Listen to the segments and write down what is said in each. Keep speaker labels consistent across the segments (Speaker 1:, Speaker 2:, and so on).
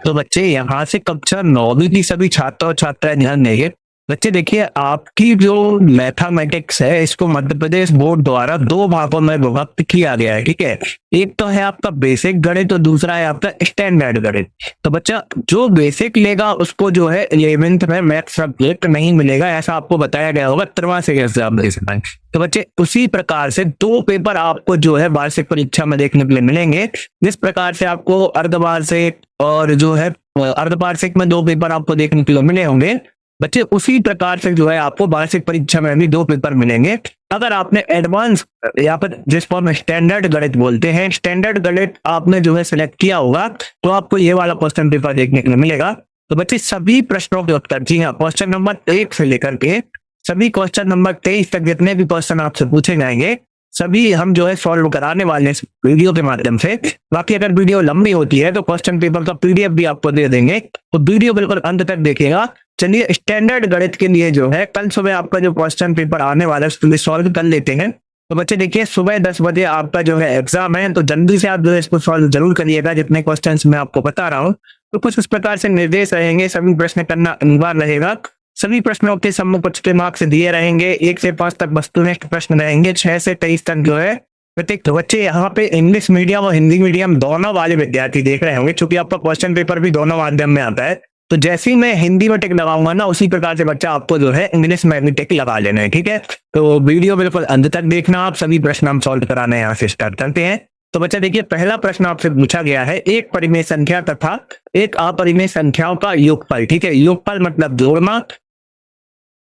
Speaker 1: तो बच्चे यहाँ से कक्षा 9वीं की सभी छात्र और छात्राएं ध्यान देंगे। बच्चे देखिए, आपकी जो मैथमेटिक्स है इसको मध्य प्रदेश बोर्ड द्वारा दो भागों में विभक्त किया गया है, ठीक है। एक तो है आपका बेसिक गणित और दूसरा है आपका स्टैंडर्ड गणित। तो बच्चा जो बेसिक लेगा उसको जो है 11th में मैथ सब्जेक्ट नहीं मिलेगा, ऐसा आपको बताया गया होगा त्रैमासिक एग्जामिनेशन में। तो बच्चे उसी प्रकार से दो पेपर आपको जो है वार्षिक परीक्षा में देखने के लिए मिलेंगे। जिस प्रकार से आपको अर्धवार्षिक और जो है अर्धवार्षिक में दो पेपर आपको देखने के लिए मिले होंगे, बच्चे उसी प्रकार से जो है आपको वार्षिक परीक्षा में भी दो पेपर मिलेंगे। अगर आपने एडवांस या फिर जिसको हम स्टैंडर्ड गणित बोलते हैं, स्टैंडर्ड गणित आपने जो है सिलेक्ट किया होगा तो आपको ये वाला क्वेश्चन पेपर देखने को मिलेगा। तो बच्चे सभी प्रश्नों के उत्तर, जी हाँ, क्वेश्चन नंबर 1 से लेकर के सभी क्वेश्चन नंबर 23 तक जितने भी क्वेश्चन आपसे पूछे जाएंगे सभी हम जो है सॉल्व कराने वाले हैं इस वीडियो के माध्यम से। बाकी अगर वीडियो लंबी होती है तो क्वेश्चन पेपर का पीडीएफ भी आपको दे देंगे, तो वीडियो बिल्कुल अंत तक देखिएगा। चलिए स्टैंडर्ड गणित के लिए जो है कल सुबह आपका जो क्वेश्चन पेपर आने वाला है उसको सॉल्व कर लेते हैं। तो बच्चे देखिए, सुबह 10 बजे आपका जो है एग्जाम है, तो जल्दी से आप जो है इसको सॉल्व जरूर करिएगा जितने क्वेश्चन मैं आपको बता रहा हूँ। तो कुछ इस प्रकार से निर्देश रहेंगे, सभी प्रश्न करना अनिवार्य रहेगा। सभी प्रश्नों के सम्मुख के मार्क्स दिए रहेंगे। 1 से 5 तक वस्तुनिष्ठ प्रश्न रहेंगे, 6 से 23 तक जो है प्रत्येक। तो बच्चे यहाँ पे इंग्लिश मीडियम और हिंदी मीडियम दोनों वाले विद्यार्थी देख रहे होंगे, क्योंकि आपका क्वेश्चन पेपर भी दोनों माध्यम में आता है। तो जैसे ही मैं हिंदी में टिक लगाऊंगा ना, उसी प्रकार से बच्चा आपको जो है इंग्लिश में भी टिक लगा लेना है, ठीक है। तो वीडियो बिल्कुल अंत तक देखना, आप सभी प्रश्न हम सॉल्व कराने यहाँ से स्टार्ट करते हैं। तो बच्चा देखिए, पहला प्रश्न आपसे पूछा गया है, एक परिमेय संख्या तथा एक अपरिमेय संख्याओं का योगफल, ठीक है। योगफल मतलब जोड़ना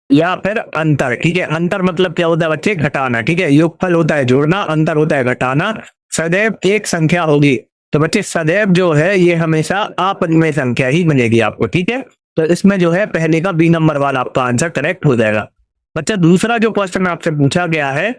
Speaker 1: या फिर अंतर, ठीक है। अंतर मतलब क्या होता है बच्चे? घटाना, ठीक है। योगफल होता है जोड़ना, अंतर होता है घटाना। सदैव एक संख्या होगी, तो बच्चे सदैव जो है ये हमेशा अपरिमेय संख्या ही मिलेगी आपको, ठीक है। तो इसमें जो है पहले का बी नंबर वाला आपका आंसर करेक्ट हो जाएगा। बच्चा दूसरा जो क्वेश्चन आपसे पूछा गया है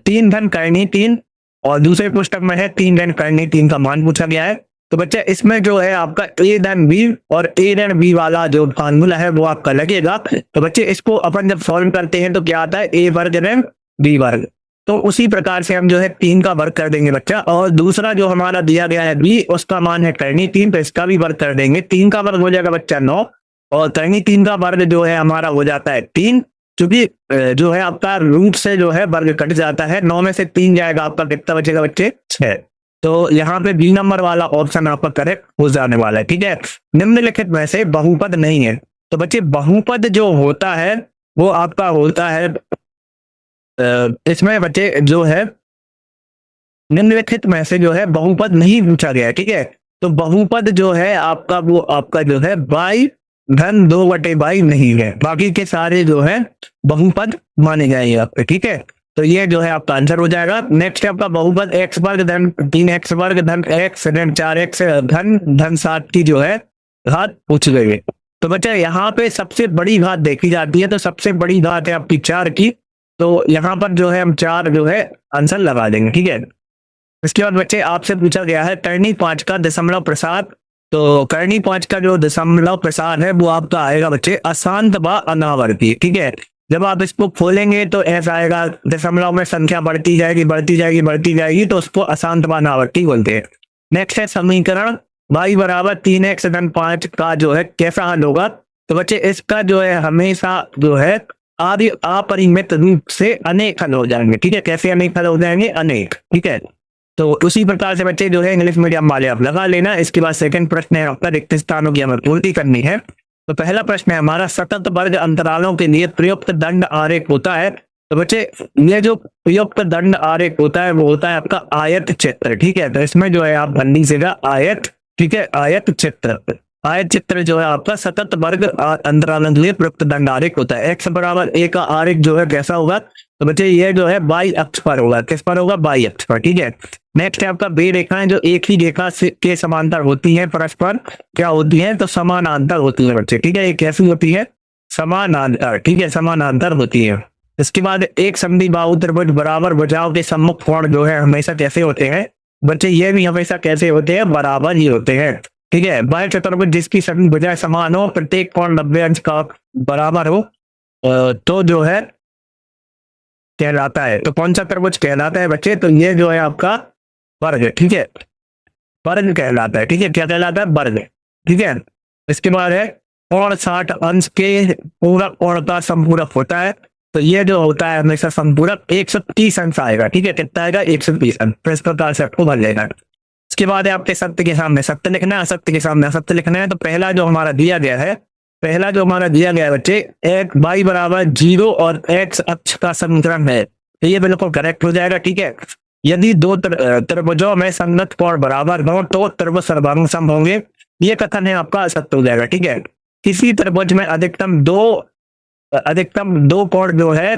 Speaker 1: 3 धन करनी 3, और दूसरे पुस्तक में है 3 धन करनी 3 का मान पूछा गया है। तो बच्चा इसमें जो है आपका ए धन बी और ए धन बी वाला जो फार्मूला है वो आपका लगेगा। तो बच्चे इसको अपन जब सॉल्व करते हैं तो क्या आता है? ए वर्ग धन बी वर्ग। तो उसी प्रकार से हम जो है 3 का वर्ग कर देंगे बच्चा, और दूसरा जो हमारा दिया गया है बी, उसका मान है करनी 3, तो इसका भी वर्ग कर देंगे। 3 का वर्ग हो जाएगा बच्चा 9, और करनी 3 का वर्ग जो है हमारा हो जाता है 3, क्योंकि जो है आपका रूट से जो है वर्ग कट जाता है। 9 में से 3 जाएगा, आपका कितना बचेगा बच्चे? 6। तो यहाँ पे बी नंबर वाला ऑप्शन आपका करेक्ट हो जाने वाला है, ठीक है। निम्नलिखित में से बहुपद नहीं है। तो बच्चे बहुपद जो होता है वो आपका होता है इसमें बच्चे जो है निम्नलिखित में से जो है बहुपद नहीं पूछा गया है, ठीक है। तो बहुपद जो है आपका वो आपका जो है बाई धन 2/22 नहीं है, बाकी के सारे जो है बहुपद माने जाएंगे आपके, ठीक है। तो ये जो है आपका आंसर हो जाएगा। नेक्स्ट है आपका बहुपद x वर्ग धन 3x वर्ग धन x धन 4x धन 7 की जो है घात पूछ गई है। तो बच्चा यहाँ पे सबसे बड़ी घात देखी जाती है, तो सबसे बड़ी घात है आपकी 4 की। तो यहाँ पर जो है हम 4 जो है आंसर लगा देंगे, ठीक है। इसके बाद बच्चे आपसे पूछा गया है करनी 5 का दशमलव प्रसार। तो करनी 5 का जो दशमलव प्रसार है वो आपका आएगा बच्चे अशांत व अनावर्ती, ठीक है। जब आप इसको खोलेंगे तो ऐसा आएगा, दशमलव में संख्या बढ़ती जाएगी बढ़ती जाएगी बढ़ती जाएगी, तो उसको अशांत व अनावर्ती बोलते हैं। नेक्स्ट है समीकरण y बराबर 3x धन 5 का जो है कैसा हल होगा। तो बच्चे इसका जो है हमेशा जो है अपरिमित रूप से अनेक हल हो जाएंगे, ठीक है। कैसे अनेक हल हो जाएंगे? अनेक, ठीक है। तो उसी प्रकार से बच्चे जो है इंग्लिश मीडियम वाले आप लगा लेना। इसके बाद सेकंड प्रश्न है आपका रिक्त स्थानों की हमें पूर्ति करनी है। तो पहला प्रश्न है हमारा सतत वर्ग अंतरालों के लिए प्रयुक्त दंड आरेख होता है। तो बच्चे ये जो प्रयुक्त दंड आरेख होता है वो होता है आपका आयत चित्र, ठीक है। तो इसमें जो है आप भंडी से आयत, ठीक है, आयत चित्र। आयत चित्र जो है आपका सतत वर्ग अंतरालों के लिए प्रयुक्त दंड आरेख होता है। x बराबर a का आरेख जो है कैसा होगा? तो बच्चे ये जो है बाई अक्ष पर होगा। किस पर होगा? बाई अक्ष पर, ठीक है। नेक्स्ट है आपका बे रेखाएं जो एक ही रेखा के समांतर होती हैं, परस्पर क्या होती हैं? तो समानांतर होती है बच्चे, ठीक है। ये कैसी होती है? समानांतर, ठीक है, समानांतर होती है। इसके बाद एक समद्वि बाहु त्रिभुज बराबर भुजाओं के सम्मुख कोण जो है हमेशा कैसे होते हैं बच्चे? ये भी हमेशा कैसे होते हैं? बराबर ही होते हैं, ठीक है। बाह्य चतुर्भुज जिसकी सभी भुजाएं समान हो, प्रत्येक कोण 90 अंश का बराबर हो, तो जो है कहलाता है। तो कौन सा त्रिभुज कहलाता है बच्चे? तो ये जो है आपका वर्ग, ठीक है, वर्ग कहलाता है, ठीक है। क्या कहलाता है? वर्ग। ठीक है। इसके बाद है कोण 60 अंश के पूरक कोण का समपूरक होता है, तो ये जो होता है हमेशा समपूरक 130 अंश आएगा, ठीक है। कितना आएगा? 130 अंश। तो इस प्रकार से आपको भर लेना है। इसके बाद है आपके सत्य के सामने सत्य लिखना है, असत्य के सामने असत्य लिखना है। तो पहला जो हमारा दिया गया है, बच्चे एक y बराबर 0 और x अक्ष का समीकरण है, तो ये बिल्कुल करेक्ट हो जाएगा, ठीक है। यदि दो त्रिभुजों में संगत कोण बराबर हो तो त्रिभुज सर्वांग सम होंगे, ये कथन है आपका असत्य हो जाएगा, ठीक है। किसी त्रिभुज में अधिकतम दो कोण जो है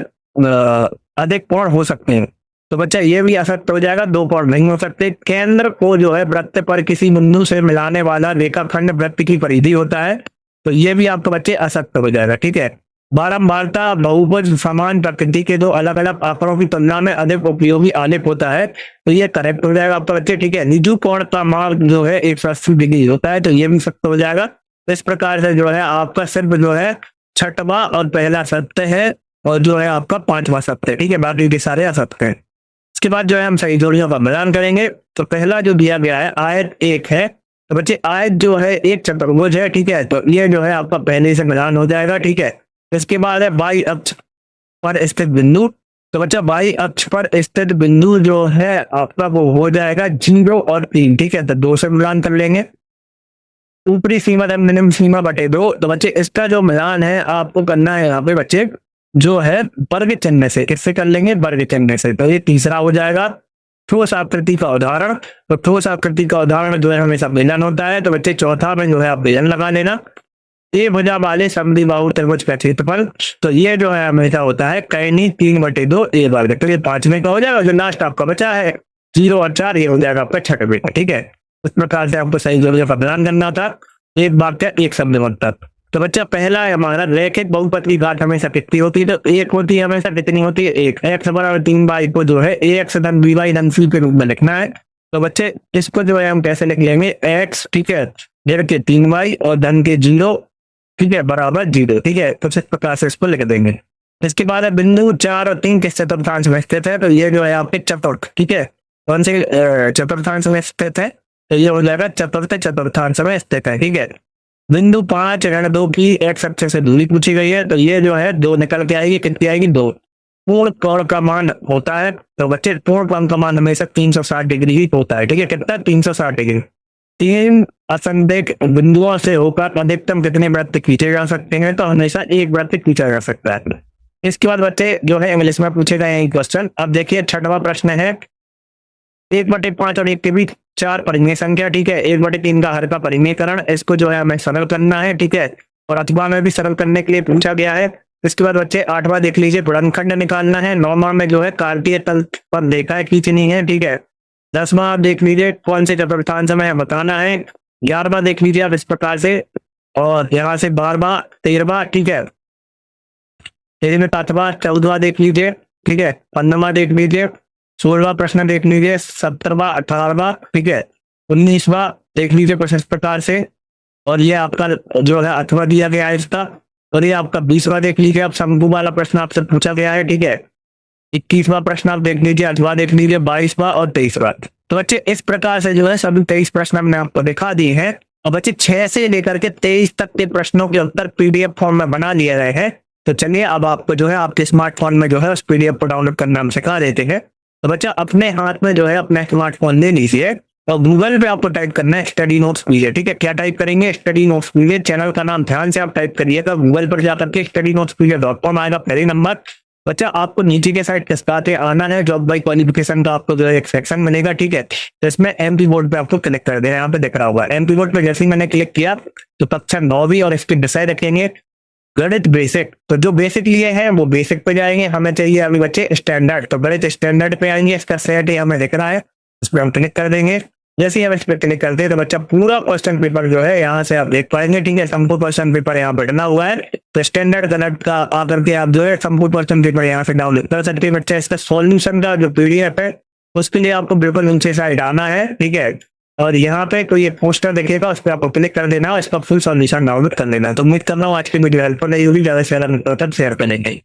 Speaker 1: अधिक कोण हो सकते हैं, तो बच्चा ये भी असत्य हो जाएगा, दो कोण नहीं हो सकते। केंद्र को जो है वृत्त पर किसी बिंदु से मिलाने वाला रेखाखंड वृत्त की परिधि होता है, तो ये भी आपके बच्चे असत्य हो जाएगा, ठीक है। बारंबारता बहुभुज समान प्रकृति के दो अलग अलग आंकड़ों की तुलना में अधिक उपयोगी आलेख होता है, तो ये करेक्ट हो जाएगा आपका बच्चे, ठीक है। निजु कोण का मान जो है 180 डिग्री होता है, तो ये भी सत्य हो जाएगा। तो इस प्रकार से जो है आपका सिर्फ जो है छठवां और पहला सत्य है, और जो है आपका पांचवा सत्य है, ठीक है। बाकी के सारे असत्य हैं। इसके बाद जो है हम सही जोड़ियों का मिलान करेंगे। तो पहला जो दिया गया है आयत 1 है, तो बच्चे आयत जो है एक चतुर्भुज है, ठीक है। तो ये जो है आपका पहले से मिलान हो जाएगा, ठीक है। इसके बाद है बाई अक्ष पर स्थित बिंदु, तो बच्चा बाई अक्ष पर स्थित बिंदु जो है आपका वो हो जाएगा 0 और 3, ठीक है। तो 2 से मिलान कर लेंगे। ऊपरी सीमा निम्न सीमा बटे 2, तो बच्चे इसका जो मिलान है आपको करना है यहाँ पे बच्चे जो है वर्ग चिन्ह से, किससे कर लेंगे? वर्ग चिन्ह से। तो ये तीसरा हो जाएगा ठोस आकृति का उदाहरण। तो ठोस आकृति का उदाहरण जो है हमेशा बेलन होता है, तो बच्चे चौथा में जो है आप बेलन लगा लेना। ए भुजा वाले समद्विबाहु त्रिभुज का क्षेत्रफल, तो ये जो है हमेशा होता है कैनी 3/2 ए वर्ग। तो ये 5वें का हो जाएगा। जो लास्ट आपका बचा है 0 और 4, ये हो जाएगा आपका 6वें का, ठीक है। उस प्रकार से आपको सही जोड़ियों का मिलान करना था। एक वाक्य एक शब्द मतलब। तो बच्चा पहला है हमारा रैखिक बहुपद की घात हमेशा कितनी होती है? तो एक होती है, हमेशा कितनी होती है? 1। x बराबर 3y को जो है ax धन by धन c के रूप में लिखना है। तो बच्चे इसको जो है हम कैसे लिख लेंगे? x, ठीक है, डेढ़ के 3y और धन के 0, ठीक है, बराबर 0, ठीक है। तो इस प्रकार से इसको लिख देंगे। इसके बाद है बिंदु 4 और 3 किस चतुर्थांश में स्थित है? तो ये जो है आपके चतुर्थ, ठीक है, कौन से चतुर्थांश में स्थित है? तो ये हो जाएगा चतुर्थांश में स्थित है, ठीक है। बिंदु 5 ऋण 2 की x अक्ष से दूरी पूछी गई है, तो ये जो है 2 निकल के आएगी, कितनी आएगी? 2। पूर्ण कोण का मान होता है, तो बच्चे पूर्ण कोण का मान हमेशा 360 डिग्री ही होता है, ठीक है। कितना? 360 डिग्री। 3 असंदिग्ध बिंदुओं से होकर अधिकतम कितने वृत्त खींचे जा सकते हैं? तो हमेशा एक वृत्त खींचा जा सकता है। इसके बाद बच्चे जो है इंग्लिश में पूछे गए हैं क्वेश्चन। अब देखिए 6वां प्रश्न है 1/5 और 1 के बीच 4 परिमेय संख्या, ठीक है। 1/3 का हर का परिमेयकरण, इसको जो है हमें सरल करना है, ठीक है। और अथवा में भी सरल करने के लिए पूछा गया है। इसके बाद बच्चे 8वां देख लीजिए गुणनखंड निकालना है। 9वां में जो है कार्तीय तल पर रेखा खींचनी है, ठीक है। 10वां आप देख लीजिए कौन से चतुर्थांश में बताना है। 11वां देख लीजिए आप इस प्रकार से, और यहाँ से 12वां 13वां, ठीक है। 13वां 7वां 14वां देख लीजिए, ठीक है। 15वां देख लीजिए, 16वां प्रश्न देख लीजिए, 17वां 18वां, ठीक है। 19वां देख लीजिए कुछ इस प्रकार से, और ये आपका जो है अथवा दिया गया है इसका। और ये आपका 20वां देख लीजिए, आप शंकु वाला प्रश्न आपसे पूछा गया है, ठीक है। 21वां प्रश्न आप देख लीजिए, अथवा देख लीजिए, 22वां और 23वां। तो बच्चे इस प्रकार से जो है सभी 23 प्रश्न हमने आपको दिखा दिए हैं। और बच्चे 6 से लेकर के 23 तक के प्रश्नों के उत्तर पीडीएफ फॉर्म में बना लिए गए हैं। तो चलिए अब आपको जो है आपके स्मार्टफोन में जो है उस पीडीएफ को डाउनलोड करना हम सिखा देते हैं। तो बच्चा अपने हाथ में जो है अपना स्मार्टफोन ले लीजिए और गूगल पे आपको टाइप करना है स्टडी नोट्स पीरियड, ठीक है। क्या टाइप करेंगे? Study notes period. चैनल का नाम ध्यान से आप टाइप करिएगा, गूगल पर जाकर के स्टडी नोट्स पीरियड.com आएगा पहले नंबर। बच्चा आपको नीचे के साइड किसकाते आना है, जॉब बाई क्वालिफिकेशन का आपको जो है एक सेक्शन मिलेगा, ठीक है। तो इसमें एमपी बोर्ड पे आपको क्लिक कर देना, यहाँ पे दिख रहा होगा एमपी बोर्ड पे। जैसे ही मैंने क्लिक किया तो कक्षा 9वीं और इसके विषय रखेंगे गणित बेसिक। तो जो बेसिक लिए हैं वो बेसिक पे जाएंगे, हमें चाहिए अभी बच्चे स्टैंडर्ड, तो गणित स्टैंडर्ड पे आएंगे। इसका सेट हमें दिख रहा है, इस पर हम क्लिक कर देंगे। जैसे ही हम इस पर क्लिक करते हैं तो बच्चा पूरा क्वेश्चन पेपर जो है यहाँ से आप देख पाएंगे, ठीक है। संपूर्ण क्वेश्चन पेपर यहाँ पर बना हुआ है, तो स्टैंडर्ड गणित का आकर के आप जो है संपूर्ण क्वेश्चन पेपर यहाँ से डाउनलोड कर सकते हैं। बच्चा इसका सॉल्यूशन का जो पीडीएफ है उसके लिए आपको बिल्कुल नीचे साइड आना है, ठीक है। और यहाँ पे कोई एक पोस्टर देखिएगा, उस पर आपको क्लिक कर देना और इसका फुल सॉल्यूशन डाउनलोड कर लेना। तो उम्मीद कर रहा हूँ आज की वीडियो हेल्पफुल रही होगी, ज़्यादा से ज़्यादा शेयर करेंगे।